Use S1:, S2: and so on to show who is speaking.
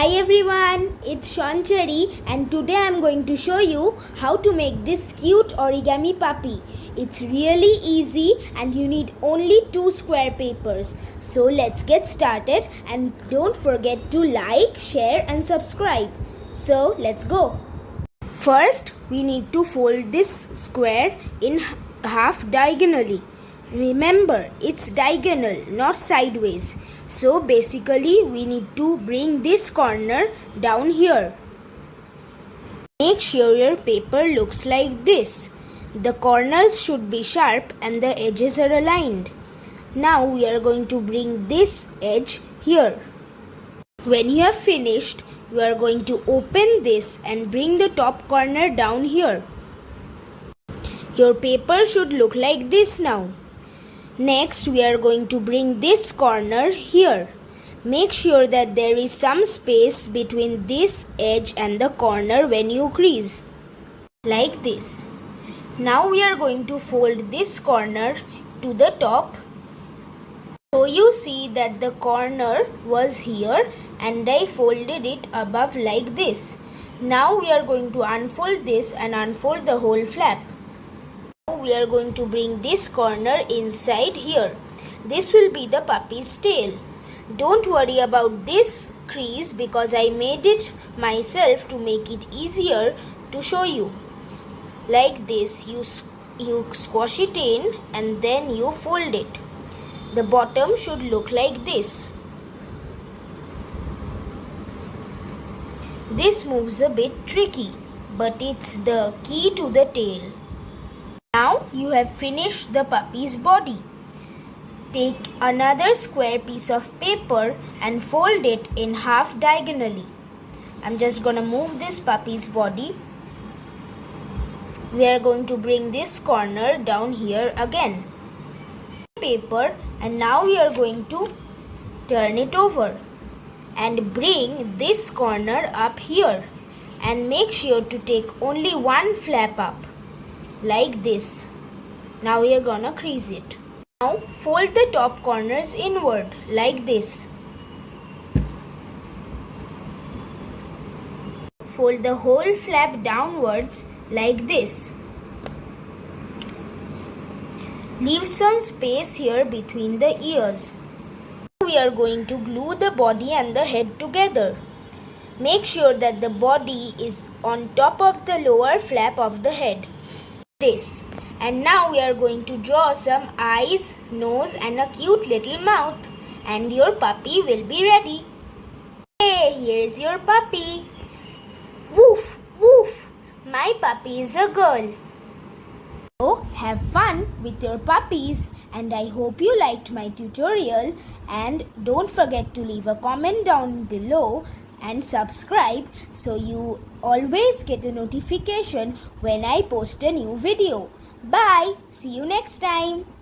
S1: Hi everyone, it's Shanchari and today I'm going to show you how to make this cute origami puppy. It's really easy and you need only 2 square papers. So let's get started and don't forget to like, share and subscribe. So let's go. First, we need to fold this square in half diagonally. Remember, it's diagonal, not sideways. So basically, we need to bring this corner down here. Make sure your paper looks like this. The corners should be sharp and the edges are aligned. Now we are going to bring this edge here. When you have finished, you are going to open this and bring the top corner down here. Your paper should look like this now. Next, we are going to bring this corner here. Make sure that there is some space between this edge and the corner when you crease. Like this. Now we are going to fold this corner to the top. So you see that the corner was here and I folded it above like this. Now we are going to unfold this and unfold the whole flap. We are going to bring this corner inside here. This will be the puppy's tail. Don't worry about this crease because I made it myself to make it easier to show you. Like this, you squash it in and then you fold it. The bottom should look like this. This moves a bit tricky, but it's the key to the tail. Now you have finished the puppy's body. Take another square piece of paper and fold it in half diagonally. I'm just gonna move this puppy's body. We are going to bring this corner down here again. Paper, and now we are going to turn it over and bring this corner up here and make sure to take only one flap up. Like this. Now we are gonna crease it. Now fold the top corners inward like this. Fold the whole flap downwards like this. Leave some space here between the ears. We are going to glue the body and the head together. Make sure that the body is on top of the lower flap of the head. This. And now we are going to draw some eyes, nose and a cute little mouth and your puppy will be ready. Hey, here's your puppy. Woof, woof. My puppy is a girl. So have fun with your puppies and I hope you liked my tutorial and don't forget to leave a comment down below and subscribe so you always get a notification when I post a new video. Bye. See you next time.